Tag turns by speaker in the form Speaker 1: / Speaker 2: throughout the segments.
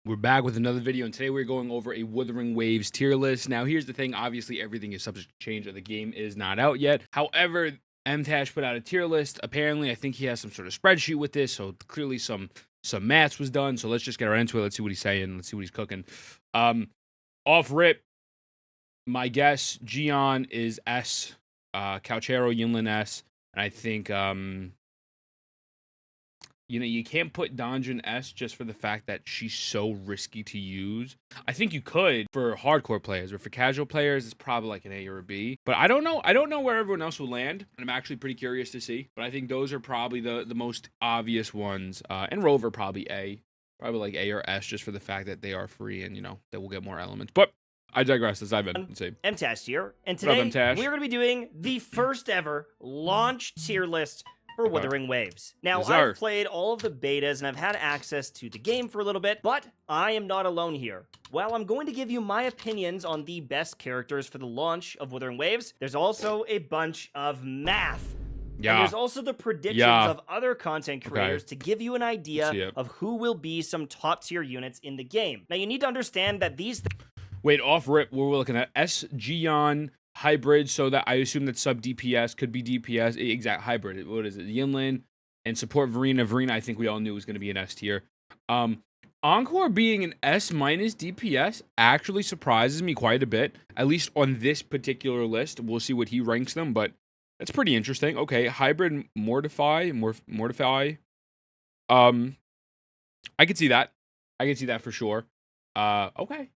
Speaker 1: We're back with another video, and today we're going over a Wuthering Waves tier list. Now, here's the thing. Obviously, everything is subject to change, or the game is not out yet. However, MTash put out a tier list. Apparently, I think he has some sort of spreadsheet with this, so clearly some maths was done. So let's just get right into it. Let's see what he's saying. Let's see what he's cooking. Off rip, my guess, Gian is S, Calcharo, Yinlin S, and I think... you can't put Donjin S just for the fact that she's so risky to use. I think you could for hardcore players, or for casual players, it's probably like an A or a B. But I don't know. I don't know where everyone else will land, and I'm actually pretty curious to see. But I think those are probably the most obvious ones. And Rover probably A, probably like A or S, just for the fact that they are free and that will get more elements. But I digress. Let's dive in. Let's see.
Speaker 2: MTash here, and today we're going to be doing the first ever launch tier list for Wuthering Waves. Now, I've played all of the betas, and I've had access to the game for a little bit, but I am not alone here. While I'm going to give you my opinions on the best characters for the launch of Wuthering Waves, there's also a bunch of math. Yeah. And there's also the predictions of other content creators to give you an idea of who will be some top-tier units in the game. Now, you need to understand that these...
Speaker 1: Wait, off rip, we're looking at S. Gian hybrid, so that I assume that sub DPS could be DPS, exact hybrid. What is it? Yinlin and support Verena. Verena, I think we all knew was going to be an S tier. Encore being an S minus DPS actually surprises me quite a bit, at least on this particular list. We'll see what he ranks them, but that's pretty interesting. Okay, hybrid Mortify. I could see that. I could see that for sure. Okay.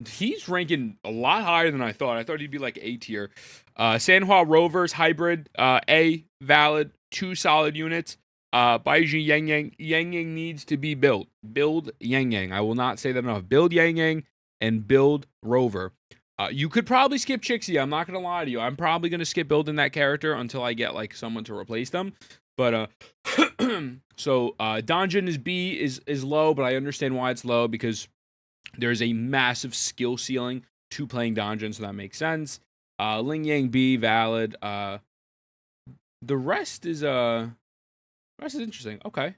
Speaker 1: He's ranking a lot higher than I thought. I thought he'd be like A tier. Sanhua Rovers hybrid, A, valid, 2 solid units. Baiji Yang Yang. Yang Yang needs to be built. Build Yang Yang. I will not say that enough. Build Yang Yang and build Rover. You could probably skip Chixie. I'm not going to lie to you. I'm probably going to skip building that character until I get like someone to replace them. But, so, Donjin is B, is low, but I understand why it's low, because there's a massive skill ceiling to playing Donjin, so that makes sense. Ling Yang B, valid. The rest is interesting. Okay.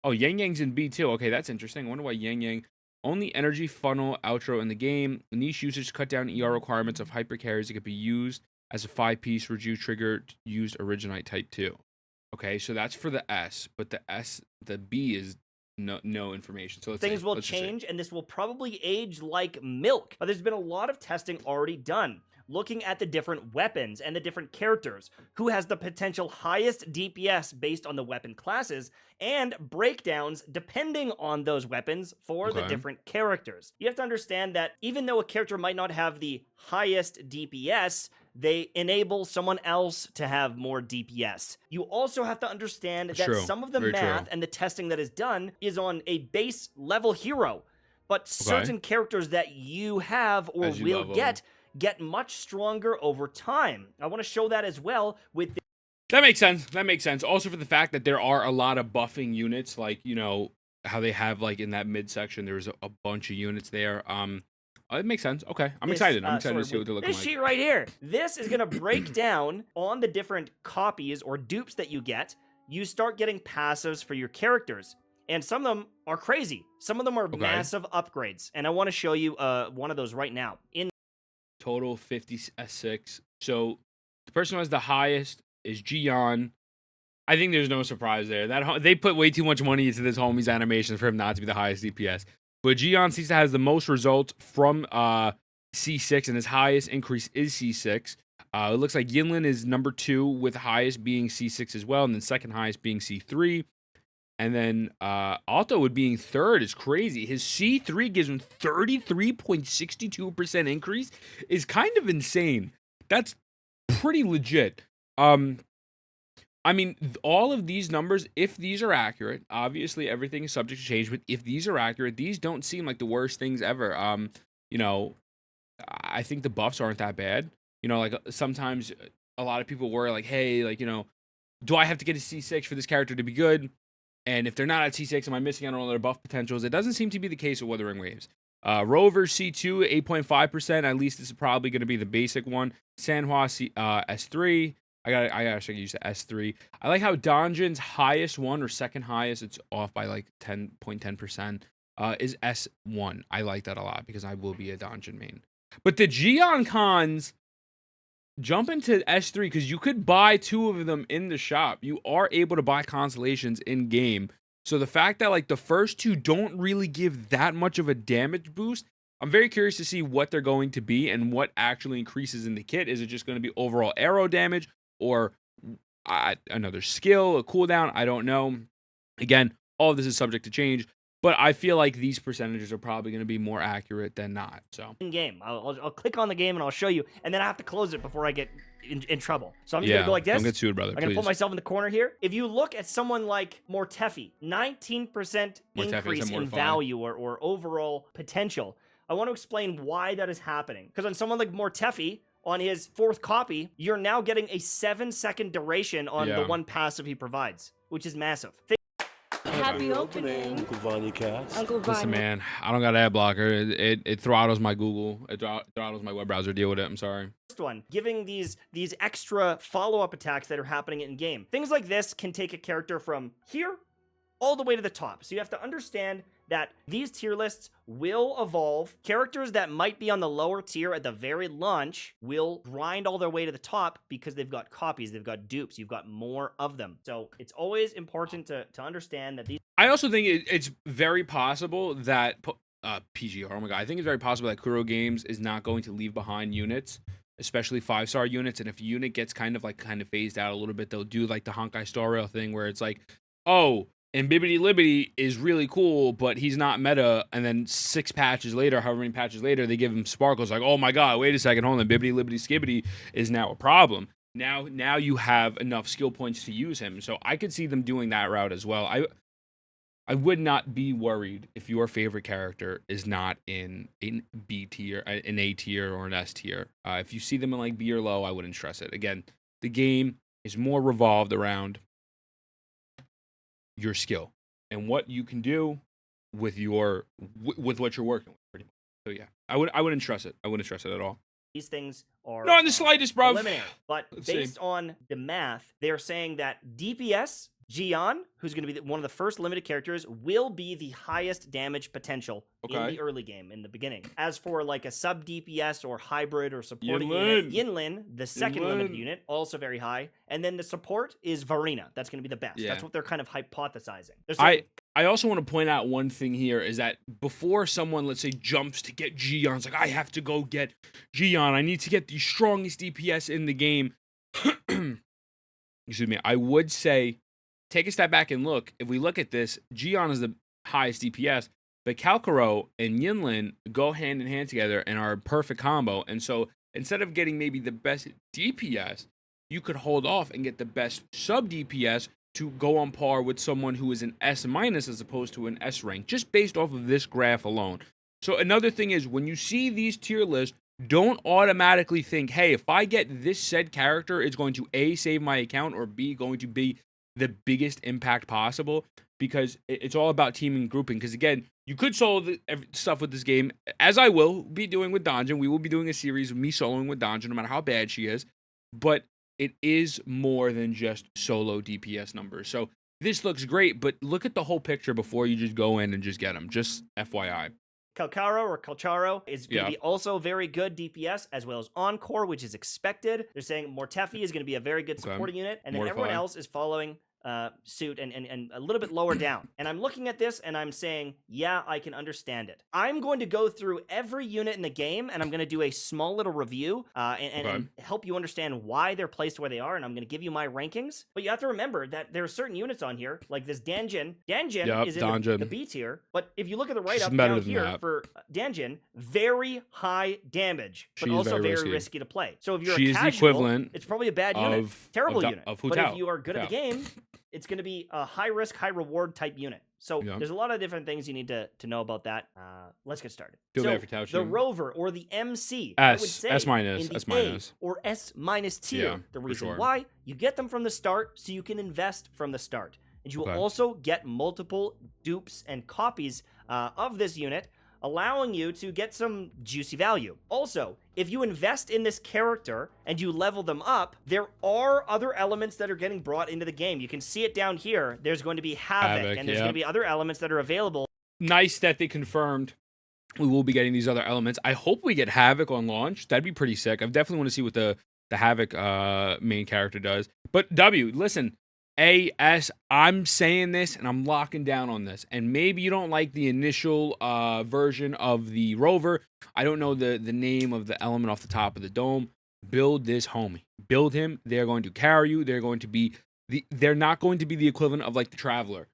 Speaker 1: Oh, Yang Yang's in B too. Okay, that's interesting. I wonder why Yang Yang. Only energy funnel outro in the game. Niche usage cut down ER requirements of hyper carries that could be used as a 5-piece reduce trigger used Originite type 2. Okay, so that's for the S, but the B is no information. So
Speaker 2: things will change, and this will probably age like milk. But there's been a lot of testing already done, looking at the different weapons and the different characters, who has the potential highest DPS based on the weapon classes, and breakdowns depending on those weapons for the different characters. You have to understand that even though a character might not have the highest DPS, they enable someone else to have more DPS. You also have to understand that some of the math and the testing that is done is on a base level hero, but certain characters that you have or will get much stronger over time. I want to show that as well with
Speaker 1: That makes sense. That makes sense. Also for the fact that there are a lot of buffing units, like, how they have, like, in that midsection, there's a bunch of units there. It makes sense. Okay. I'm excited. I'm excited to see what they're looking like.
Speaker 2: This sheet right here. This is going to break down on the different copies or dupes that you get. You start getting passives for your characters. And some of them are crazy. Some of them are massive upgrades. And I want to show you one of those right now. In
Speaker 1: total 50 S6. So the person who has the highest is Gian. I think there's no surprise there. They put way too much money into this homie's animation for him not to be the highest DPS. But Gian seems to has the most results from C6, and his highest increase is C6. It looks like Yinlin is number 2, with highest being C6 as well, and then second highest being C3. And then Alto would being third is crazy. His C3 gives him 33.62% increase. Is kind of insane. That's pretty legit. I mean, all of these numbers, if these are accurate, obviously everything is subject to change, but if these are accurate, these don't seem like the worst things ever. I think the buffs aren't that bad. Like sometimes a lot of people worry like, hey, like, do I have to get a C6 for this character to be good? And if they're not at C6, am I missing out on all their buff potentials? It doesn't seem to be the case with Wuthering Waves. Rover C2, 8.5%. At least this is probably going to be the basic one. Sanhua S3. I actually use the S3. I like how Donjin's highest one, or second highest, it's off by like 10.10%. is S1. I like that a lot because I will be a Donjon main. But the Gion cons jump into S3 because you could buy 2 of them in the shop. You are able to buy constellations in game. So the fact that like the first 2 don't really give that much of a damage boost, I'm very curious to see what they're going to be and what actually increases in the kit. Is it just going to be overall arrow damage or another skill, a cooldown? I don't know. Again, all of this is subject to change, but I feel like these percentages are probably going to be more accurate than not. So
Speaker 2: in game, I'll click on the game and I'll show you, and then I have to close it before I get in trouble. So I'm just gonna go like this.
Speaker 1: Don't get sued, brother.
Speaker 2: I'm gonna put myself in the corner here. If you look at someone like Mortefi, 19% increase in value or overall potential. I want to explain why that is happening. Because on someone like Mortefi, on his 4th copy, you're now getting a 7-second duration on the 1 passive he provides, which is massive.
Speaker 3: Happy opening, Uncle Vanya Cast. Uncle Vanya.
Speaker 1: Listen, man, I don't got ad blocker. It throttles my Google. It throttles my web browser. Deal with it. I'm sorry.
Speaker 2: First one, giving these extra follow-up attacks that are happening in game. Things like this can take a character from here all the way to the top. So you have to understand that these tier lists will evolve. Characters that might be on the lower tier at the very launch will grind all their way to the top because they've got copies, they've got dupes, you've got more of them. So it's always important to understand that these...
Speaker 1: I also think it's very possible that PGR, oh my god, I think it's very possible that Kuro Games is not going to leave behind units, especially 5-star units, and if a unit gets kind of phased out a little bit, they'll do like the Honkai Star Rail thing where it's like, oh, and Bibbidi Libbidi is really cool, but he's not meta. And then 6 patches later, however many patches later, they give him sparkles. Like, oh my god, wait a second, hold on, Bibbidi Libbidi Skibbity is now a problem. Now you have enough skill points to use him. So I could see them doing that route as well. I would not be worried if your favorite character is not in B tier, an A tier, or an S tier. If you see them in like B or low, I wouldn't stress it. Again, the game is more revolved around your skill and what you can do with what you're working with, pretty much. So yeah, I wouldn't trust it. I wouldn't trust it at all.
Speaker 2: These things are
Speaker 1: not in the slightest, bro.
Speaker 2: Eliminated. But based on the math, they're saying that DPS Gion, who's going to be one of the first limited characters, will be the highest damage potential in the early game, in the beginning. As for like a sub DPS or hybrid or supporting unit, Yinlin, the second limited unit, also very high. And then the support is Varina. That's going to be the best. That's what they're kind of hypothesizing.
Speaker 1: I also want to point out one thing here is that before someone, let's say, jumps to get Gion, it's like, I have to go get Gion. I need to get the strongest DPS in the game. Excuse me. I would say, take a step back and look. If we look at this, Gion is the highest DPS, but Calcharo and Yinlin go hand in hand together and are a perfect combo. And so instead of getting maybe the best DPS, you could hold off and get the best sub DPS to go on par with someone who is an S- as opposed to an S rank, just based off of this graph alone. So another thing is, when you see these tier lists, don't automatically think, hey, if I get this said character, it's going to A, save my account, or B, going to be the biggest impact possible, because it's all about teaming and grouping. Because again, you could solo stuff with this game, as I will be doing with Donjon. We will be doing a series of me soloing with Donjon, no matter how bad she is. But it is more than just solo DPS numbers. So this looks great, but look at the whole picture before you just go in and just get them. Just FYI.
Speaker 2: Calcharo is going to be also very good DPS, as well as Encore, which is expected. They're saying Mortefi is going to be a very good supporting unit, and then everyone else is following suit and a little bit lower down. And I'm looking at this and I'm saying, yeah, I can understand it. I'm going to go through every unit in the game and I'm going to do a small little review and help you understand why they're placed where they are. And I'm going to give you my rankings. But you have to remember that there are certain units on here, like this Danjin. Danjin is in the B tier. But if you look at the write-up down here for Danjin, very high damage, but also very risky to play. So if you're a casual, it's probably a bad unit. Terrible unit. But if you are good at the game, it's going to be a high risk, high reward type unit. So there's a lot of different things you need to know about that. Let's get started. The Rover or the MC, I would say
Speaker 1: S minus,
Speaker 2: or S minus tier. The reason why, you get them from the start so you can invest from the start. And you will also get multiple dupes and copies of this unit, allowing you to get some juicy value. Also, if you invest in this character and you level them up, there are other elements that are getting brought into the game. You can see it down here. There's going to be Havoc and there's going to be other elements that are available
Speaker 1: nice that they confirmed we will be getting these other elements. I hope we get Havoc on launch. That'd be pretty sick. I definitely want to see what the Havoc main character does. But W, listen, I'm saying this and I'm locking down on this. And maybe you don't like the initial version of the Rover. I don't know the name of the element off the top of the dome. Build this homie. Build him. They're going to carry you. They're going to be they're not going to be the equivalent of like the Traveler.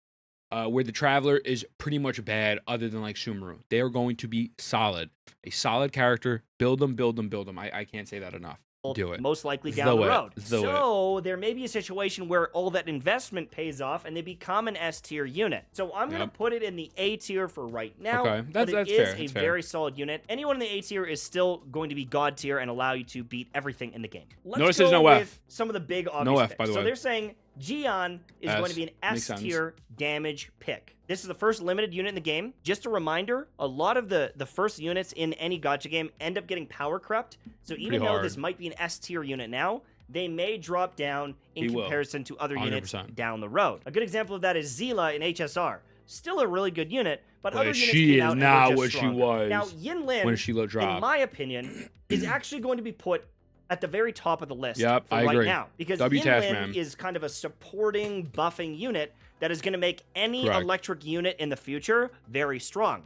Speaker 1: Where the Traveler is pretty much bad other than like Sumeru. They are going to be solid. A solid character. Build them, build them, build them. I can't say that enough. Do it.
Speaker 2: Most likely down the road. So there may be a situation where all that investment pays off and they become an S tier unit. So I'm going to put it in the A tier for right now.
Speaker 1: Okay,
Speaker 2: that's
Speaker 1: fair.
Speaker 2: It is a very solid unit. Anyone in the A tier is still going to be God tier and allow you to beat everything in the game. Let's go with some of the big obvious picks.
Speaker 1: By the way.
Speaker 2: So they're saying Gion is going to be an S tier damage pick. This is the first limited unit in the game. Just a reminder, a lot of the first units in any gacha game end up getting power crept. So even though this might be an S tier unit now, they may drop down in comparison to other 100%. Units down the road. A good example of that is Zila in HSR. Still a really good unit, but other units
Speaker 1: she
Speaker 2: came out
Speaker 1: is
Speaker 2: and
Speaker 1: not
Speaker 2: were
Speaker 1: what
Speaker 2: just
Speaker 1: she was.
Speaker 2: Now Yinlin,
Speaker 1: when Sheila dropped,
Speaker 2: in my opinion, is actually going to be put at the very top of the list
Speaker 1: for
Speaker 2: right
Speaker 1: agree.
Speaker 2: now. Because Yinlin is kind of a supporting, buffing unit that is going to make any electric unit in the future very strong.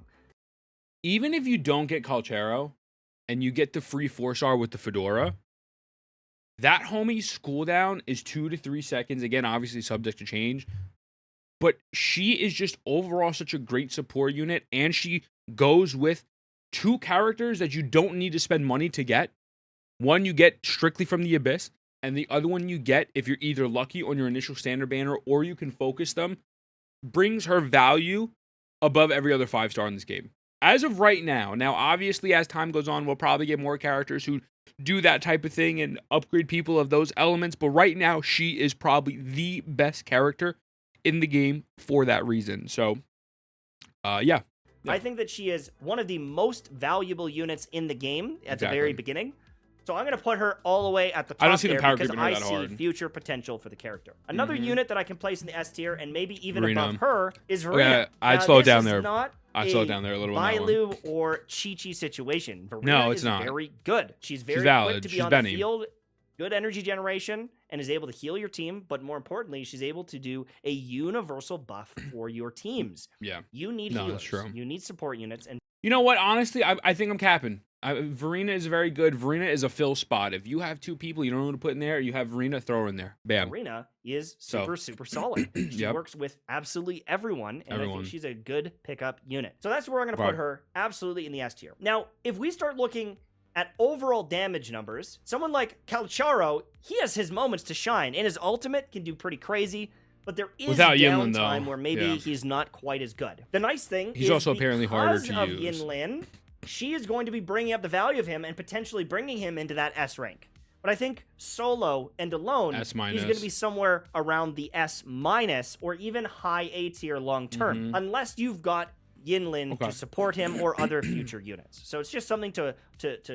Speaker 1: Even if you don't get Calcharo and you get the free 4-star with the Fedora, that homie's cooldown is 2 to 3 seconds. Again, obviously subject to change. But she is just overall such a great support unit, and she goes with 2 characters that you don't need to spend money to get. One you get strictly from the Abyss, and the other one you get if you're either lucky on your initial standard banner or you can focus them, brings her value above every other 5-star in this game. As of right now, obviously as time goes on, we'll probably get more characters who do that type of thing and upgrade people of those elements, but right now she is probably the best character in the game for that reason. So, yeah.
Speaker 2: I think that she is one of the most valuable units in the game at the very beginning. So I'm going to put her all the way at the top.
Speaker 1: I don't see the power
Speaker 2: because
Speaker 1: grouping
Speaker 2: I
Speaker 1: that
Speaker 2: see
Speaker 1: hard.
Speaker 2: Future potential for the character. Another unit that I can place in the S tier and maybe even above her is Verena.
Speaker 1: Okay, I'd slow it down there.
Speaker 2: I'd
Speaker 1: slow it down there a little bit.
Speaker 2: Bailu or Chi-Chi situation. Verena
Speaker 1: no, it's
Speaker 2: is
Speaker 1: not.
Speaker 2: Very good. She's very quick to be on the field. Good energy generation and is able to heal your team, but more importantly, she's able to do a universal buff for your teams.
Speaker 1: Yeah.
Speaker 2: You need healers. That's true. You need support units. And
Speaker 1: you know what? Honestly, I think I'm capping. Verena is very good. Verena is a fill spot. If you have 2 people you don't know who to put in there, you have Verena, throw her in there. Bam.
Speaker 2: Verena is super solid. She works with absolutely everyone, and I think she's a good pickup unit. So that's where I'm going to put her absolutely in the S tier. Now, if we start looking at overall damage numbers, someone like Calcharo, he has his moments to shine, and his ultimate can do pretty crazy, but there is downtime where maybe he's not quite as good. The nice thing
Speaker 1: he's also apparently harder to use.
Speaker 2: Yinlin, she is going to be bringing up the value of him and potentially bringing him into that S rank. But I think solo and alone, he's going to be somewhere around the S- or even high A tier long term, unless you've got Yinlin to support him or other future units. So it's just something to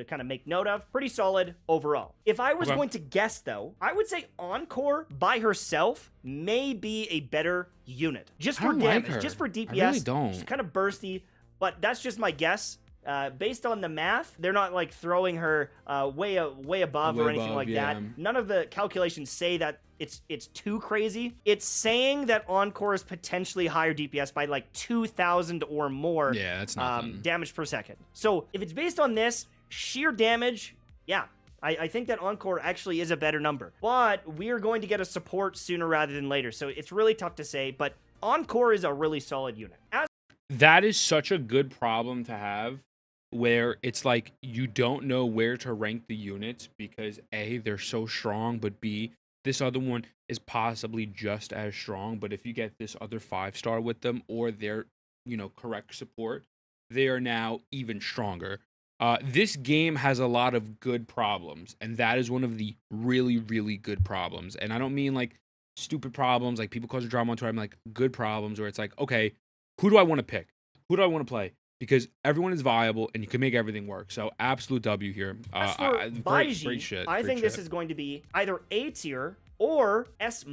Speaker 2: kind of make note of. Pretty solid overall. If I was going to guess, though, I would say Encore by herself may be a better unit. Just for damage, just for DPS.
Speaker 1: I really don't.
Speaker 2: She's kind of bursty, but that's just my guess. Based on the math, they're not like throwing her way above or anything like that. None of the calculations say that it's too crazy. It's saying that Encore is potentially higher DPS by like 2,000 or more.
Speaker 1: Yeah, that's nothing.
Speaker 2: Damage per second. So if it's based on this sheer damage, yeah, I think that Encore actually is a better number. But we're going to get a support sooner rather than later, so it's really tough to say. But Encore is a really solid unit.
Speaker 1: That is such a good problem to have, where it's like you don't know where to rank the units because A, they're so strong, but B, this other one is possibly just as strong. But if you get this other 5-star with them or their, correct support, they are now even stronger. This game has a lot of good problems, and that is one of the really, really good problems. And I don't mean like stupid problems, like people causing drama on Twitter. I'm like good problems where it's like, okay, who do I want to pick? Who do I want to play? Because everyone is viable and you can make everything work. So absolute W here.
Speaker 2: As for Baiji,
Speaker 1: great shit.
Speaker 2: I think this is going to be either A tier or S-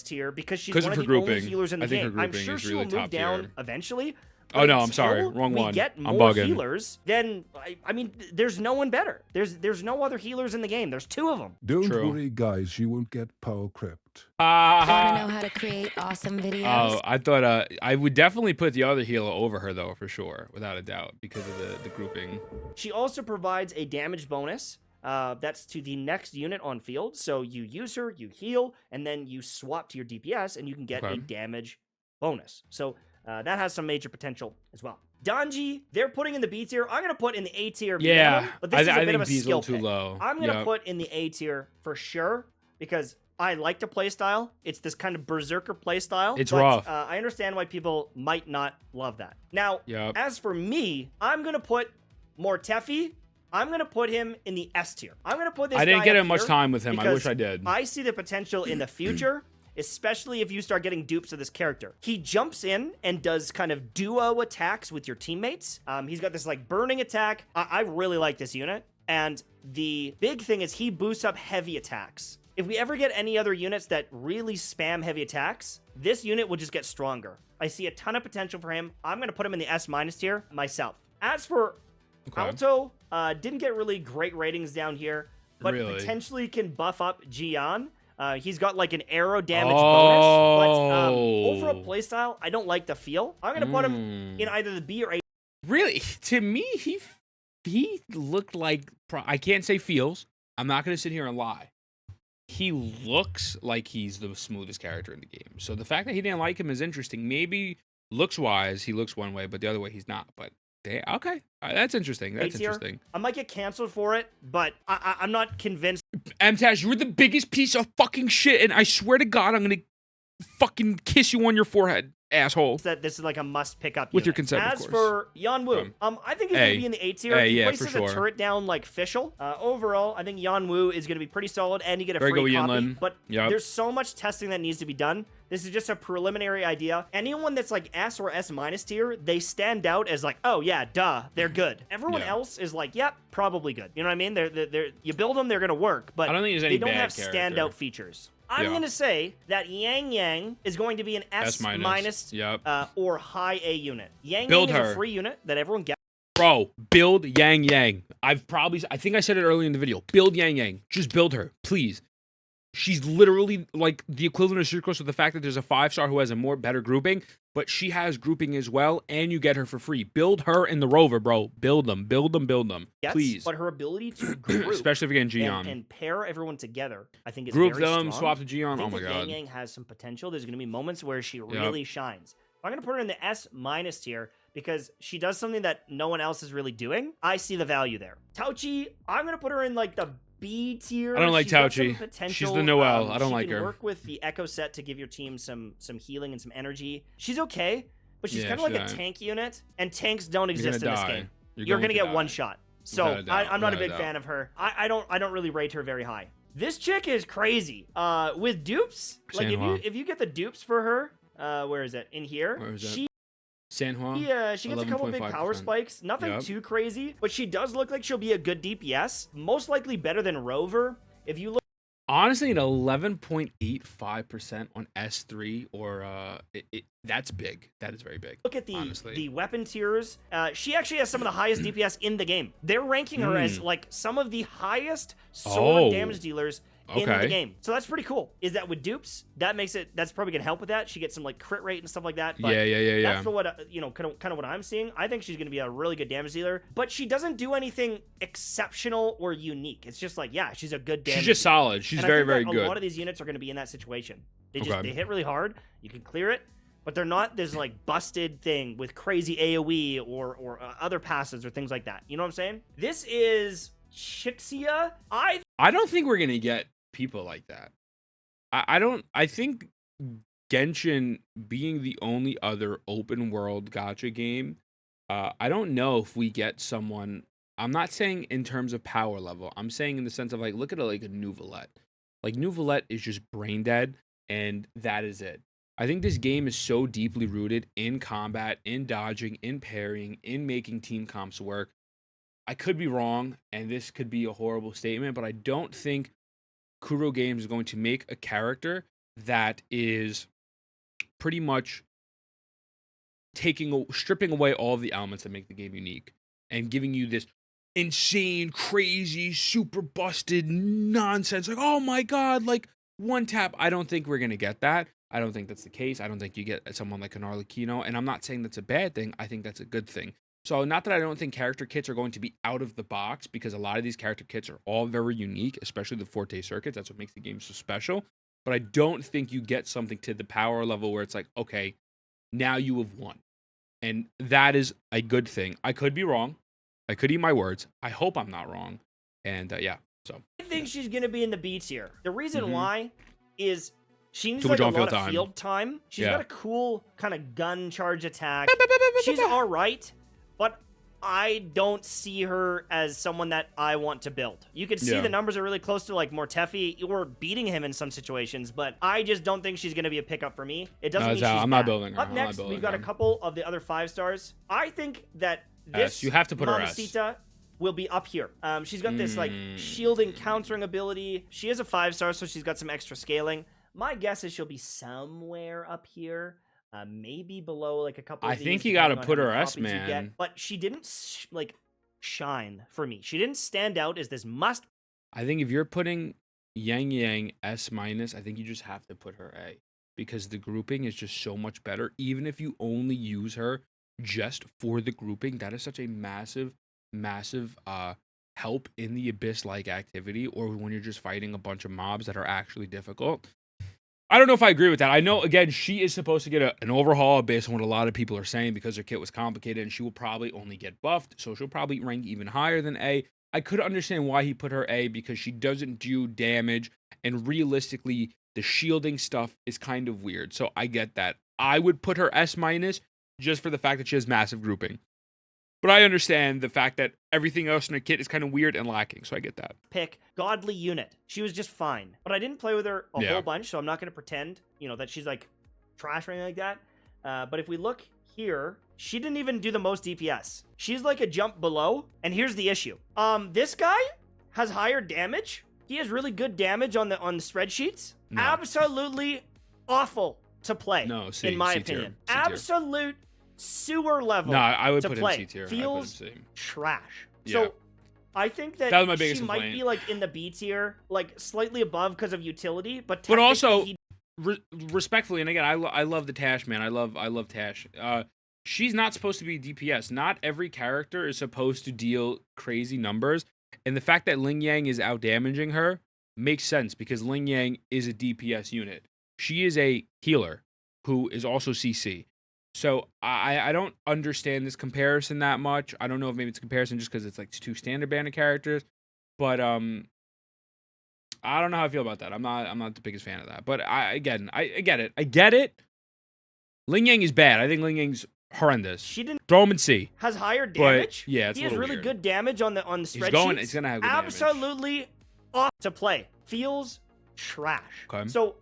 Speaker 2: tier because she's one of the only healers in the game. I'm sure she will move down eventually,
Speaker 1: Oh, no, I'm
Speaker 2: until
Speaker 1: sorry. Wrong
Speaker 2: we
Speaker 1: one.
Speaker 2: get
Speaker 1: I'm
Speaker 2: more
Speaker 1: bugging.
Speaker 2: healers, then I mean, there's no one better. There's no other healers in the game. There's 2 of them.
Speaker 4: Don't
Speaker 1: True.
Speaker 4: worry, guys, you won't get power crept.
Speaker 5: Want to know how to create awesome videos?
Speaker 1: Oh, I thought I would definitely put the other healer over her though, for sure, without a doubt, because of the grouping.
Speaker 2: She also provides a damage bonus. That's to the next unit on field. So you use her, you heal, and then you swap to your DPS, and you can get a damage bonus. So that has some major potential as well. Danji, they're putting in the B tier. I'm gonna put in the A tier.
Speaker 1: Yeah,
Speaker 2: minimum, but this is a
Speaker 1: I
Speaker 2: bit
Speaker 1: think
Speaker 2: of a
Speaker 1: B's a
Speaker 2: skill
Speaker 1: little too
Speaker 2: pick.
Speaker 1: low.
Speaker 2: I'm gonna put in the A tier for sure because I like the playstyle. It's this kind of berserker playstyle.
Speaker 1: It's
Speaker 2: but,
Speaker 1: rough.
Speaker 2: I understand why people might not love that. Now,
Speaker 1: Yep.
Speaker 2: as for me, I'm gonna put Mortefi. I'm gonna put him in the S tier. I'm gonna put this.
Speaker 1: I didn't
Speaker 2: guy
Speaker 1: get
Speaker 2: up
Speaker 1: him much
Speaker 2: here
Speaker 1: time with him. I wish
Speaker 2: because
Speaker 1: I did.
Speaker 2: I see the potential in the future, especially if you start getting dupes of this character. He jumps in and does kind of duo attacks with your teammates. He's got this like burning attack. I really like this unit. And the big thing is he boosts up heavy attacks. If we ever get any other units that really spam heavy attacks, this unit will just get stronger. I see a ton of potential for him. I'm going to put him in the S- tier myself. As for Alto, didn't get really great ratings down here, but
Speaker 1: Really?
Speaker 2: potentially can buff up Gian. He's got like an arrow damage bonus, but overall playstyle, I don't like the feel. I'm going to put him in either the B or A.
Speaker 1: Really, to me, he looked like I can't say feels. I'm not gonna sit here and lie. He looks like he's the smoothest character in the game. So the fact that he didn't like him is interesting. Maybe looks wise, he looks one way, but the other way he's not. But okay, that's interesting. That's
Speaker 2: A tier.
Speaker 1: interesting.
Speaker 2: I might get canceled for it, but I'm not convinced.
Speaker 1: MTash, you're the biggest piece of fucking shit, and I swear to God, I'm gonna fucking kiss you on your forehead, asshole.
Speaker 2: That this is like a must pick up
Speaker 1: With your
Speaker 2: unit.
Speaker 1: consent, of
Speaker 2: As
Speaker 1: course.
Speaker 2: for Yanwu, I think he's
Speaker 1: A.
Speaker 2: gonna be in the A tier.
Speaker 1: A,
Speaker 2: He
Speaker 1: yeah,
Speaker 2: places
Speaker 1: for
Speaker 2: the
Speaker 1: sure.
Speaker 2: turret down like Fischl. Overall, I think Yanwu is gonna be pretty solid, and you get a
Speaker 1: Very
Speaker 2: free
Speaker 1: good,
Speaker 2: copy.
Speaker 1: Yinlin.
Speaker 2: But
Speaker 1: Yep.
Speaker 2: there's so much testing that needs to be done. This is just a preliminary idea. Anyone that's like S or S- tier, they stand out as like, oh yeah, duh, they're good. Everyone
Speaker 1: Yeah.
Speaker 2: else is like, yep, probably good. You know what I mean? They're you build them, they're gonna work, but
Speaker 1: I don't think there's any
Speaker 2: they don't
Speaker 1: bad
Speaker 2: have
Speaker 1: character.
Speaker 2: standout features. I'm
Speaker 1: Yeah.
Speaker 2: gonna say that Yang Yang is going to be an S-,
Speaker 1: Yep.
Speaker 2: or high A unit. Yang
Speaker 1: Build
Speaker 2: Yang is
Speaker 1: her.
Speaker 2: a free unit that everyone gets.
Speaker 1: Bro, build Yang Yang. I think I said it earlier in the video. Build Yang Yang. Just build her, please. She's literally like the equivalent of Sucrose with the fact that there's a 5-star who has a better grouping, but she has grouping as well, and you get her for free. Build her in the Rover, bro. Build them. Please.
Speaker 2: But her ability to group
Speaker 1: Especially if you're getting Gian.
Speaker 2: and pair everyone together, I think is
Speaker 1: Group
Speaker 2: very
Speaker 1: them,
Speaker 2: strong.
Speaker 1: swap to Gian.
Speaker 2: I think
Speaker 1: Oh my
Speaker 2: that
Speaker 1: god.
Speaker 2: Yang Yang has some potential. There's going to be moments where she really shines. I'm going to put her in the S- tier because she does something that no one else is really doing. I see the value there. Tauchi, I'm going to put her in like the B tier.
Speaker 1: I don't like
Speaker 2: She's got some
Speaker 1: Tauchi.
Speaker 2: potential.
Speaker 1: She's the Noelle. I don't
Speaker 2: she
Speaker 1: like
Speaker 2: can
Speaker 1: her.
Speaker 2: work with the Echo set to give your team some healing and some energy. She's okay, but she's
Speaker 1: Yeah,
Speaker 2: kind of like
Speaker 1: she's
Speaker 2: a
Speaker 1: alright.
Speaker 2: tank unit, and tanks don't
Speaker 1: You're
Speaker 2: exist in
Speaker 1: gonna
Speaker 2: this
Speaker 1: die.
Speaker 2: game. You're gonna get
Speaker 1: die.
Speaker 2: one shot. So
Speaker 1: Without a doubt,
Speaker 2: I'm not a
Speaker 1: without a
Speaker 2: big
Speaker 1: doubt.
Speaker 2: fan of her. I don't really rate her very high. This chick is crazy. With dupes, like
Speaker 1: Sanhua.
Speaker 2: if you get the dupes for her, where is it? In here,
Speaker 1: Where is that?
Speaker 2: she
Speaker 1: Sanhua?
Speaker 2: she gets a couple big power
Speaker 1: 11.5%.
Speaker 2: spikes. Nothing
Speaker 1: Yep.
Speaker 2: too crazy, but she does look like she'll be a good DPS. Most likely better than Rover. If you look
Speaker 1: Honestly, an 11.85% on S3 or that's big. That is very big.
Speaker 2: at
Speaker 1: honestly.
Speaker 2: the weapon tiers, she actually has some of the highest DPS in the game. They're ranking her as like some of the highest sword
Speaker 1: Oh.
Speaker 2: damage dealers in the
Speaker 1: Okay.
Speaker 2: game. So that's pretty cool. Is that with dupes? That's probably gonna help with that. She gets some like crit rate and stuff like that. But
Speaker 1: Yeah.
Speaker 2: That's for what kind of what I'm seeing. I think she's gonna be a really good damage dealer, but she doesn't do anything exceptional or unique. It's just like she's a good damage.
Speaker 1: She's just
Speaker 2: dealer.
Speaker 1: solid. She's
Speaker 2: And I
Speaker 1: very,
Speaker 2: think
Speaker 1: very
Speaker 2: that
Speaker 1: good.
Speaker 2: A lot of these units are gonna be in that situation. They
Speaker 1: Okay.
Speaker 2: hit really hard. You can clear it. But they're not this like busted thing with crazy AoE or other passes or things like that. You know what I'm saying? This is Chixia.
Speaker 1: I don't think we're gonna get people like that. I think Genshin being the only other open world gacha game, I don't know if we get someone. I'm not saying in terms of power level. I'm saying in the sense of like, look at like a Nouvelette. Like Nouvelette is just brain dead, and that is it. I think this game is so deeply rooted in combat, in dodging, in parrying, in making team comps work. I could be wrong, and this could be a horrible statement, but I don't think Kuro Games is going to make a character that is pretty much stripping away all of the elements that make the game unique and giving you this insane, crazy, super busted nonsense. Like, oh my God, like one tap. I don't think we're going to get that. I don't think that's the case. I don't think you get someone like an Arlecchino. And I'm not saying that's a bad thing. I think that's a good thing. So not that I don't think character kits are going to be out of the box, because a lot of these character kits are all very unique, especially the Forte circuits. That's what makes the game so special. But I don't think you get something to the power level where it's like, okay, now you have won. And that is a good thing. I could be wrong. I could eat my words. I hope I'm not wrong. And yeah, so.
Speaker 2: I think she's going to be in the B tier. The reason why is she needs
Speaker 1: Too
Speaker 2: like
Speaker 1: much
Speaker 2: a
Speaker 1: on-field
Speaker 2: lot of
Speaker 1: time.
Speaker 2: field time. She's
Speaker 1: Yeah.
Speaker 2: got a cool kind of gun charge attack. She's all right, but I don't see her as someone that I want to build. You can see
Speaker 1: Yeah.
Speaker 2: the numbers are really close to like Mortefi or beating him in some situations, but I just don't think she's going to be a pickup for me. It doesn't mean she's
Speaker 1: I'm not
Speaker 2: bad.
Speaker 1: building her.
Speaker 2: Up
Speaker 1: I'm not
Speaker 2: next,
Speaker 1: building
Speaker 2: we've got
Speaker 1: her.
Speaker 2: a couple of the other 5 stars. I think that this
Speaker 1: You have to put her S.
Speaker 2: Mamacita will be up here. She's got this like shielding, countering ability. She is a 5-star, so she's got some extra scaling. My guess is she'll be somewhere up here. Maybe below like a couple.
Speaker 1: I
Speaker 2: of
Speaker 1: think
Speaker 2: these,
Speaker 1: you got to
Speaker 2: depending on
Speaker 1: put
Speaker 2: how
Speaker 1: her
Speaker 2: many
Speaker 1: S,
Speaker 2: copies you get.
Speaker 1: man.
Speaker 2: But she didn't shine for me. She didn't stand out as this must.
Speaker 1: I think if you're putting Yang S-, I think you just have to put her A, because the grouping is just so much better. Even if you only use her just for the grouping, that is such a massive help in the Abyss-like activity, or when you're just fighting a bunch of mobs that are actually difficult. I don't know if I agree with that. I know, again, she is supposed to get an overhaul based on what a lot of people are saying, because her kit was complicated, and she will probably only get buffed, so she'll probably rank even higher than A. I could understand why he put her A, because she doesn't do damage, and realistically, the shielding stuff is kind of weird, so I get that. I would put her S- just for the fact that she has massive grouping. But I understand the fact that everything else in her kit is kind of weird and lacking, so I get that.
Speaker 2: Pick godly unit. She was just fine, but I didn't play with her a
Speaker 1: Yeah.
Speaker 2: whole bunch, so I'm not going to pretend, that she's like trash or anything like that. But if we look here, she didn't even do the most DPS. She's like a jump below, and here's the issue. This guy has higher damage. He has really good damage on the spreadsheets.
Speaker 1: No.
Speaker 2: Absolutely awful to play.
Speaker 1: No, C,
Speaker 2: in my
Speaker 1: C tier,
Speaker 2: opinion.
Speaker 1: C tier.
Speaker 2: Absolute sewer level.
Speaker 1: No, I would
Speaker 2: to
Speaker 1: put
Speaker 2: play.
Speaker 1: him C tier.
Speaker 2: Feels
Speaker 1: I put him C.
Speaker 2: trash.
Speaker 1: Yeah.
Speaker 2: So I think that
Speaker 1: That was my biggest
Speaker 2: she might
Speaker 1: complaint.
Speaker 2: be like in the B tier, like slightly above because of utility, but
Speaker 1: also,
Speaker 2: technically
Speaker 1: Respectfully, and again, I love the Tash, man. I love Tash. She's not supposed to be DPS. Not every character is supposed to deal crazy numbers, and the fact that Ling Yang is out damaging her makes sense, because Ling Yang is a DPS unit. She is a healer who is also CC. So I don't understand this comparison that much. I don't know if maybe it's a comparison just because it's like 2 standard banded characters, but I don't know how I feel about that. I'm not the biggest fan of that. But I get it. I get it. Ling Yang is bad. I think Ling Yang's horrendous.
Speaker 2: she didn't
Speaker 1: Throw him in C.
Speaker 2: has higher damage.
Speaker 1: yeah, it's
Speaker 2: he
Speaker 1: a
Speaker 2: has
Speaker 1: little
Speaker 2: really
Speaker 1: weird.
Speaker 2: good damage on the spreadsheets.
Speaker 1: He's gonna have good damage.
Speaker 2: Absolutely off to play. Feels trash.
Speaker 1: Okay.
Speaker 2: So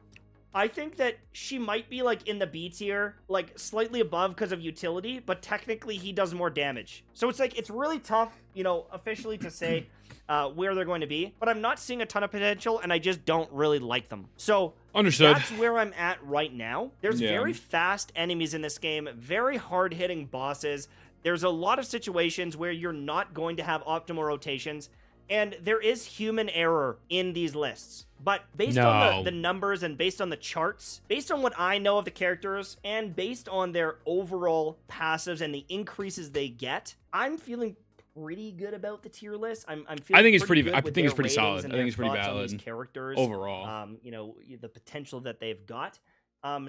Speaker 2: I think that she might be like in the B tier, like slightly above because of utility, but technically he does more damage. So it's like, it's really tough, officially to say where they're going to be, but I'm not seeing a ton of potential, and I just don't really like them. So
Speaker 1: Understood.
Speaker 2: that's where I'm at right now. There's
Speaker 1: Yeah.
Speaker 2: very fast enemies in this game, very hard-hitting bosses. There's a lot of situations where you're not going to have optimal rotations, and there is human error in these lists. But based on the numbers and based on the charts, based on what I know of the characters, and based on their overall passives and the increases they get, I'm feeling pretty good about the tier list. I'm feeling
Speaker 1: I think it's pretty.
Speaker 2: good
Speaker 1: I
Speaker 2: with
Speaker 1: think it's
Speaker 2: their
Speaker 1: pretty
Speaker 2: ratings
Speaker 1: solid.
Speaker 2: and
Speaker 1: I think
Speaker 2: their
Speaker 1: it's pretty
Speaker 2: thoughts on these
Speaker 1: valid
Speaker 2: characters
Speaker 1: overall.
Speaker 2: The potential that they've got.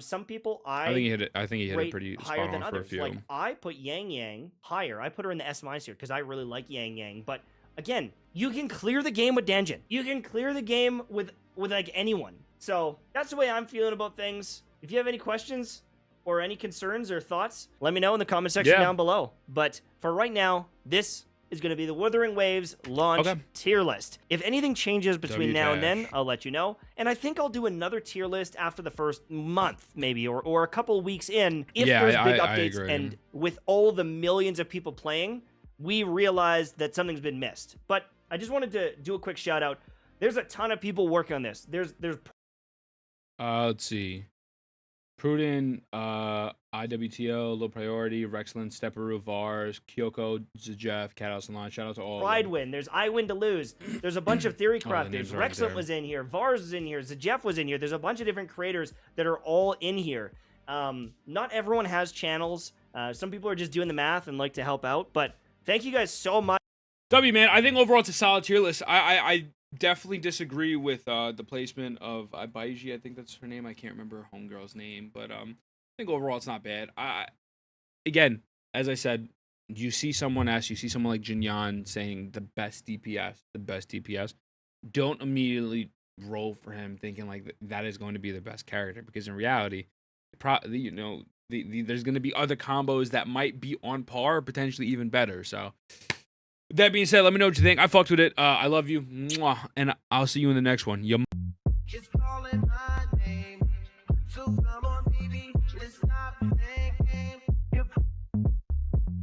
Speaker 2: Some people
Speaker 1: I think he hit it. I think he hit it
Speaker 2: rate
Speaker 1: pretty
Speaker 2: higher
Speaker 1: spot
Speaker 2: than
Speaker 1: on for a
Speaker 2: others.
Speaker 1: few.
Speaker 2: Like I put Yang higher. I put her in the S- tier because I really like Yang. But again, you can clear the game with Danjin. You can clear the game with like anyone. So that's the way I'm feeling about things. If you have any questions or any concerns or thoughts, let me know in the comment section down below. But for right now, this is going to be the Wuthering Waves launch tier list. If anything changes between now and then, I'll let you know. And I think I'll do another tier list after the first month, maybe, or a couple weeks in, if there's big updates.
Speaker 1: agree.
Speaker 2: And with all the millions of people playing, we realize that something's been missed. But I just wanted to do a quick shout out. There's a ton of people working on this. There's
Speaker 1: Let's see. Prudent, IWTO, Low Priority, Rexland, Stepperoo, Vars, Kyoko, Jeff, Cat House Online. Shout out to all.
Speaker 2: Pride win. There's I win to lose. There's a bunch of theory
Speaker 1: Oh, the
Speaker 2: crafters.
Speaker 1: names are right
Speaker 2: Rexlet
Speaker 1: there.
Speaker 2: was in here. Vars was in here. Jeff was in here. There's a bunch of different creators that are all in here. Not everyone has channels. Some people are just doing the math and like to help out. But thank you guys so much.
Speaker 1: W, man, I think overall it's a solid tier list. I definitely disagree with the placement of Baiji. I think that's her name. I can't remember her homegirl's name, but I think overall it's not bad. Again, as I said, you see someone like Jinyan saying the best DPS. Don't immediately roll for him thinking like that is going to be the best character, because in reality, there's going to be other combos that might be on par, or potentially even better. So that being said, let me know what you think. I fucked with it. I love you. Mwah. And I'll see you in the next one.